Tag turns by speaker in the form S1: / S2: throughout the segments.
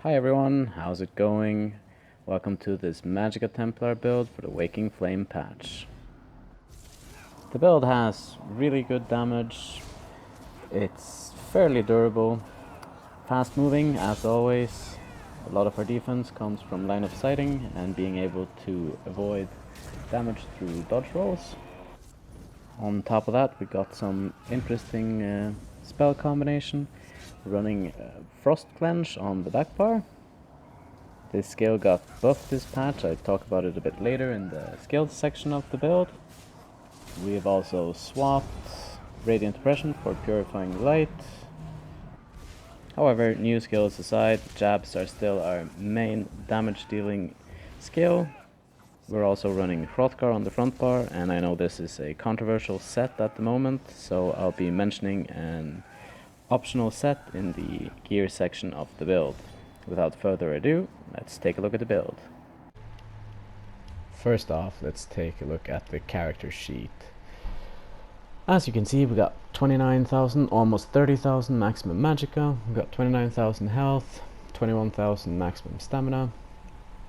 S1: Hi everyone, how's it going? Welcome to this Magicka Templar build for the Waking Flame patch. The build has really good damage, it's fairly durable, fast moving as always. A lot of our defense comes from line of sighting and being able to avoid damage through dodge rolls. On top of that we got some interesting spell combination, running Frost Clench on the back bar. This skill got buffed this patch. I'll talk about it a bit later in the skills section of the build. We've also swapped Radiant Oppression for Purifying Light. However, new skills aside, jabs are still our main damage dealing skill. We're also running Hrothgar on the front bar, and I know this is a controversial set at the moment, so I'll be mentioning an optional set in the gear section of the build. Without further ado, let's take a look at the build. First off, let's take a look at the character sheet. As you can see, we got 29,000, almost 30,000 maximum magicka, we got 29,000 health, 21,000 maximum stamina,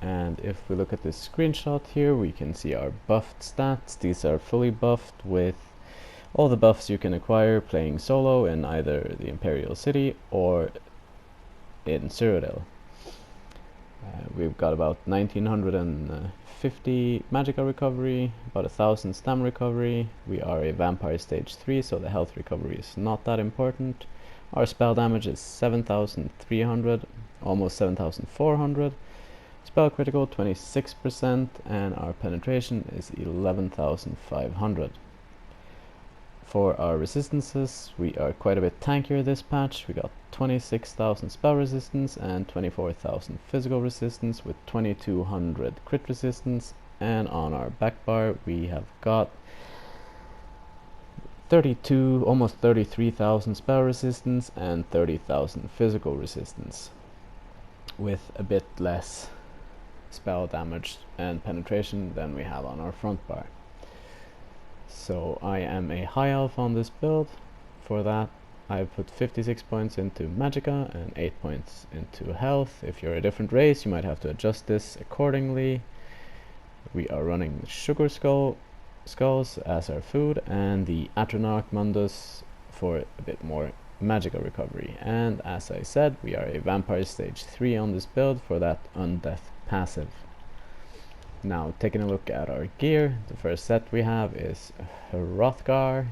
S1: and if we look at this screenshot here, we can see our buffed stats. These are fully buffed with all the buffs you can acquire playing solo in either the Imperial city or in Cyrodiil. We've got about 1950 magicka recovery, about 1000 stam recovery. We are a vampire stage 3, so the health recovery is not that important. Our spell damage is 7300, almost 7400. Spell critical 26%, and our penetration is 11,500. For our resistances, we are quite a bit tankier this patch. We got 26,000 spell resistance and 24,000 physical resistance with 2200 crit resistance, and on our back bar we have got 32, almost 33,000 spell resistance and 30,000 physical resistance, with a bit less spell damage and penetration than we have on our front bar. So I am a high elf on this build. For that I put 56 points into magicka and 8 points into health. If you're a different race, you might have to adjust this accordingly. We are running sugar skulls as our food, and the Atronach Mundus for a bit more magicka recovery. And as I said, we are a vampire stage 3 on this build for that undeath passive. Now, taking a look at our gear, the first set we have is Hrothgar.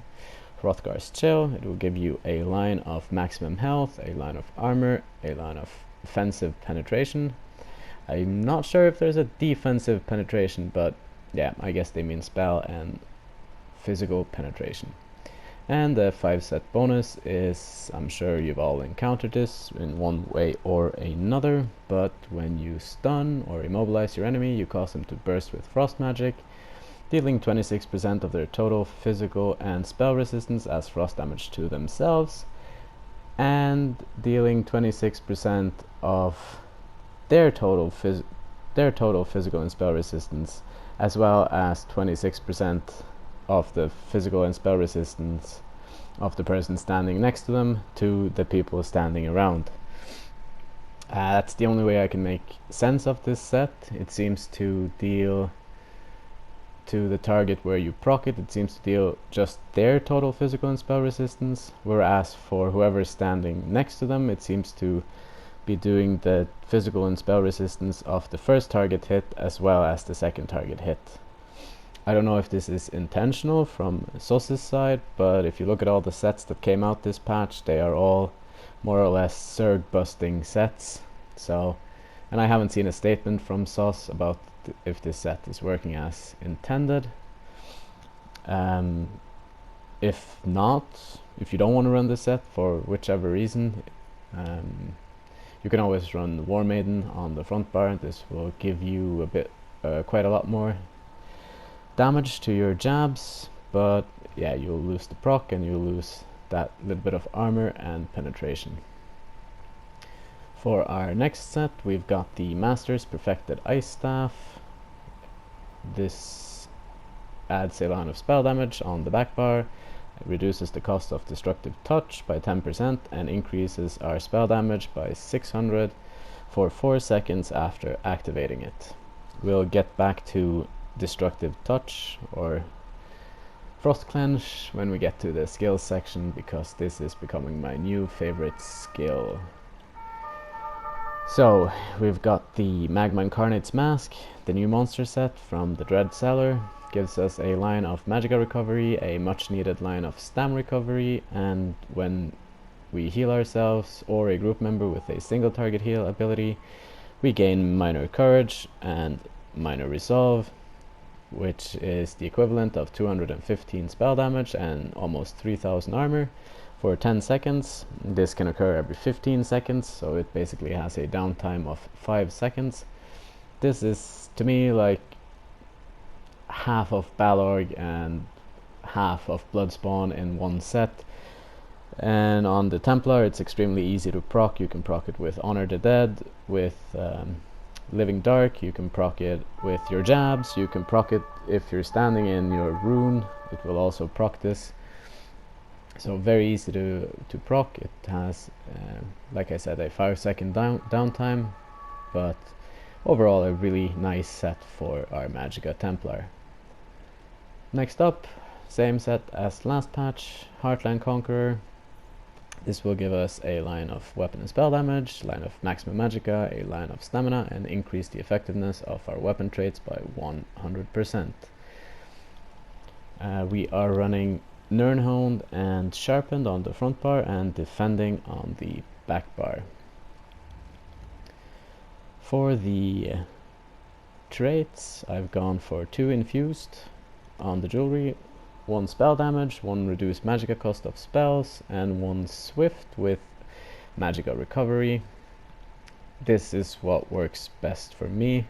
S1: Hrothgar's Chill. It will give you a line of maximum health, a line of armor, a line of offensive penetration. I'm not sure if there's a defensive penetration, but yeah, I guess they mean spell and physical penetration. And the 5-set bonus is, I'm sure you've all encountered this in one way or another, but when you stun or immobilize your enemy, you cause them to burst with frost magic, dealing 26% of their total physical and spell resistance as frost damage to themselves, and dealing 26% of their total physical and spell resistance, as well as 26% of the physical and spell resistance of the person standing next to them to the people standing around. That's the only way I can make sense of this set. It seems to deal to the target where you proc it, it seems to deal just their total physical and spell resistance, whereas for whoever's standing next to them, it seems to be doing the physical and spell resistance of the first target hit as well as the second target hit. I don't know if this is intentional from ESO's side, but if you look at all the sets that came out this patch, they are all more or less Zerg busting sets. So, and I haven't seen a statement from ESO about if this set is working as intended. If not, if you don't want to run this set for whichever reason, you can always run War Maiden on the front bar. This will give you a bit, quite a lot more damage to your jabs, but yeah, you'll lose the proc and you'll lose that little bit of armor and penetration. For our next set, we've got the Master's Perfected Ice Staff. This adds a line of spell damage on the back bar. It reduces the cost of Destructive Touch by 10% and increases our spell damage by 600 for 4 seconds after activating it. We'll get back to Destructive Touch or Frost Clench when we get to the skills section, because this is becoming my new favorite skill. So, we've got the Magma Incarnate's Mask, the new monster set from the Dread Cellar. Gives us a line of Magicka recovery, a much needed line of stam recovery, and when we heal ourselves or a group member with a single target heal ability, we gain Minor Courage and Minor Resolve, which is the equivalent of 215 spell damage and almost 3000 armor for 10 seconds. This can occur every 15 seconds, so it basically has a downtime of 5 seconds. This is, to me, like half of Balorg and half of Bloodspawn in one set. And on the Templar, it's extremely easy to proc. You can proc it with Honor the Dead, with Living Dark, you can proc it with your jabs, you can proc it if you're standing in your rune, it will also proc this. So very easy to proc. It has, like I said, a 5 second downtime, but overall a really nice set for our Magicka Templar. Next up, same set as last patch, Heartland Conqueror. This will give us a line of weapon and spell damage, line of maximum magicka, a line of stamina, and increase the effectiveness of our weapon traits by 100%. We are running Nirnhoned and Sharpened on the front bar and Defending on the back bar. For the traits, I've gone for 2 infused on the jewelry, 1 spell damage, 1 reduced magicka cost of spells, and 1 swift with magicka recovery. This is what works best for me.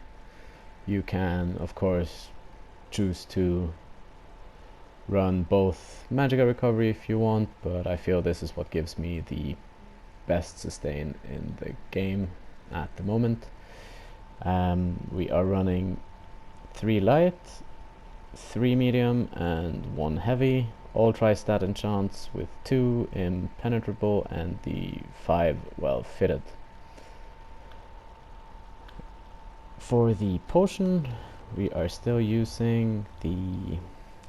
S1: You can, of course, choose to run both magicka recovery if you want, but I feel this is what gives me the best sustain in the game at the moment. We are running 3 light, 3 medium and 1 heavy, all tri-stat enchants with 2 impenetrable and the 5 well fitted. For the potion, we are still using the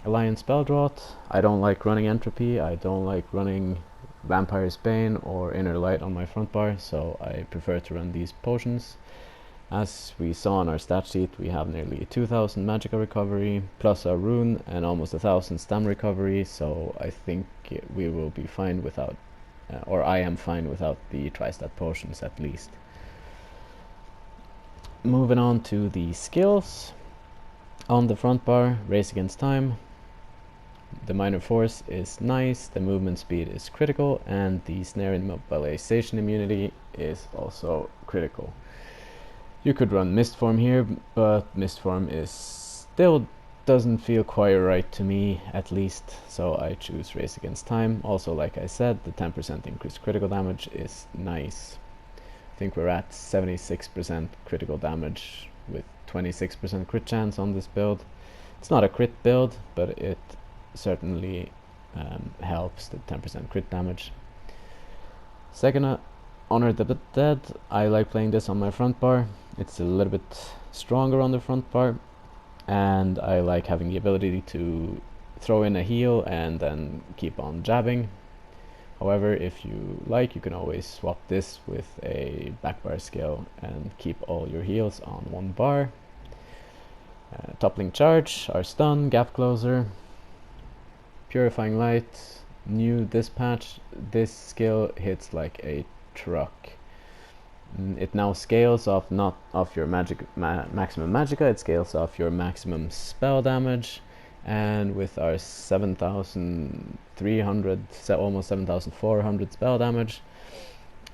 S1: Alliance Spelldrought. I don't like running Entropy, I don't like running Vampire's Bane or Inner Light on my front bar, so I prefer to run these potions. As we saw on our stat sheet, we have nearly 2000 magicka recovery, plus our rune, and almost 1000 stam recovery, so I think we will be fine without, or I am fine without the tri-stat potions at least. Moving on to the skills. On the front bar, Race Against Time. The minor force is nice, the movement speed is critical, and the snare immobilization immunity is also critical. You could run Mistform here, but Mistform is still doesn't feel quite right to me, at least, so I choose Race Against Time. Also, like I said, the 10% increased critical damage is nice. I think we're at 76% critical damage with 26% crit chance on this build. It's not a crit build, but it certainly helps the 10% crit damage. Second, Honor the Dead. I like playing this on my front bar. It's a little bit stronger on the front bar, and I like having the ability to throw in a heal and then keep on jabbing. However, if you like, you can always swap this with a back bar skill and keep all your heals on one bar. Toppling Charge, our stun, Gap Closer, Purifying Light, new this patch. This skill hits like a truck. It now scales off not off your maximum magicka, it scales off your maximum spell damage, and with our 7,300, almost 7,400 spell damage,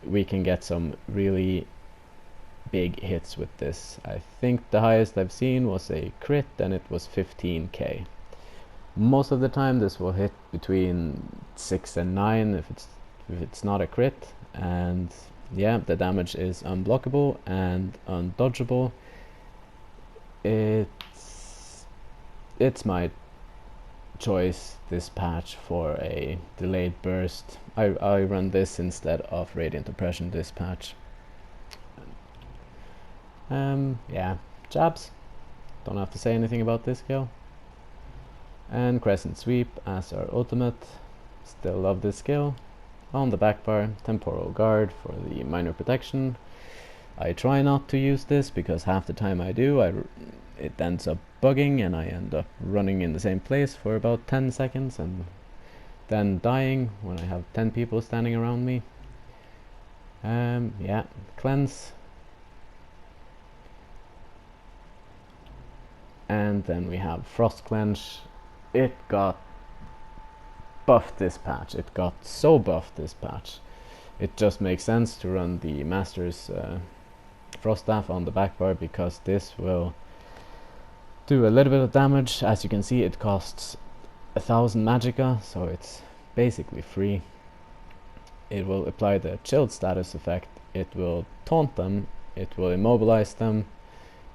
S1: we can get some really big hits with this. I think the highest I've seen was a crit, and it was 15k. Most of the time this will hit between 6 and 9 if it's not a crit, and yeah, the damage is unblockable and undodgeable. It's my choice this patch for a delayed burst. I run this instead of Radiant Oppression this patch. Yeah, jabs. Don't have to say anything about this skill. And Crescent Sweep as our ultimate. Still love this skill. On the back bar, Temporal Guard for the minor protection. I try not to use this because half the time I do, it ends up bugging and I end up running in the same place for about 10 seconds and then dying when I have 10 people standing around me. Yeah, cleanse. And then we have Frost Clench. It got buffed this patch. It got so buffed this patch. It just makes sense to run the Master's Frost Staff on the back bar because this will do a little bit of damage. As you can see, it costs 1000 Magicka, so it's basically free. It will apply the chilled status effect, it will taunt them, it will immobilize them,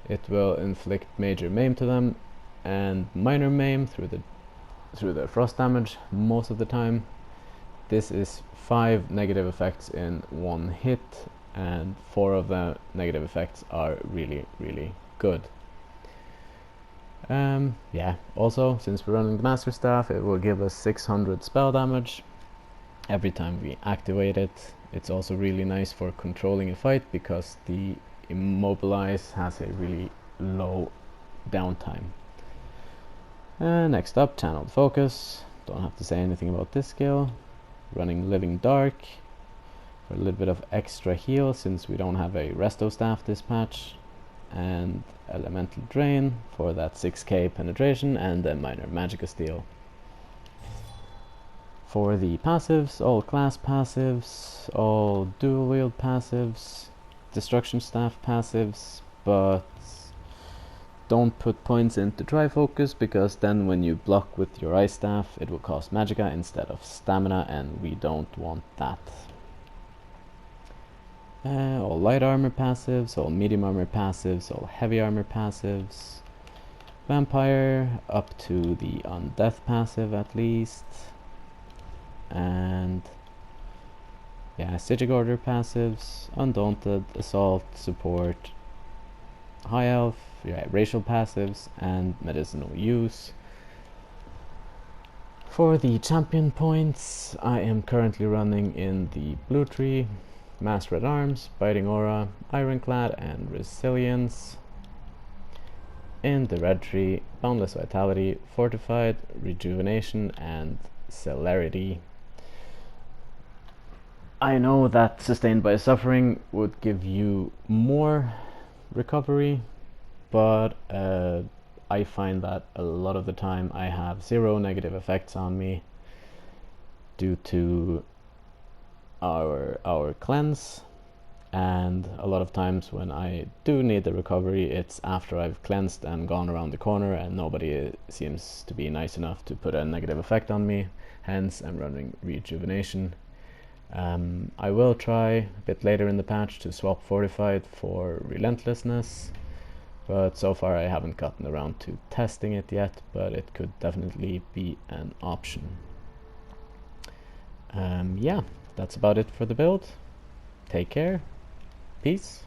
S1: it will inflict major maim to them and minor maim through the frost damage most of the time. This is 5 negative effects in one hit, and 4 of the negative effects are really good. Yeah, also since we're running the Master Staff, it will give us 600 spell damage every time we activate it. It's also really nice for controlling a fight because the immobilize has a really low downtime. Next up, Channeled Focus. Don't have to say anything about this skill. Running Living Dark for a little bit of extra heal since we don't have a Resto Staff this patch. And Elemental Drain for that 6k penetration and then minor Magicka Steal. For the passives, all class passives, all dual wield passives, Destruction Staff passives, but don't put points into Trifocus because then when you block with your Ice Staff it will cost Magicka instead of stamina and we don't want that. All light armor passives, all medium armor passives, all heavy armor passives, Vampire up to the Undeath passive at least, and yeah, Sigic Order passives, Undaunted, Assault, Support, High Elf, yeah, racial passives, and medicinal use. For the champion points, I am currently running in the blue tree, Mass Red Arms, Biting Aura, Ironclad, and Resilience. In the red tree, Boundless Vitality, Fortified, Rejuvenation, and Celerity. I know that Sustained by Suffering would give you more recovery, but I find that a lot of the time I have 0 negative effects on me due to our cleanse, and a lot of times when I do need the recovery it's after I've cleansed and gone around the corner and nobody seems to be nice enough to put a negative effect on me, hence I'm running Rejuvenation. I will try a bit later in the patch to swap Fortified for Relentlessness, but so far I haven't gotten around to testing it yet, but it could definitely be an option. Yeah, that's about it for the build. Take care. Peace.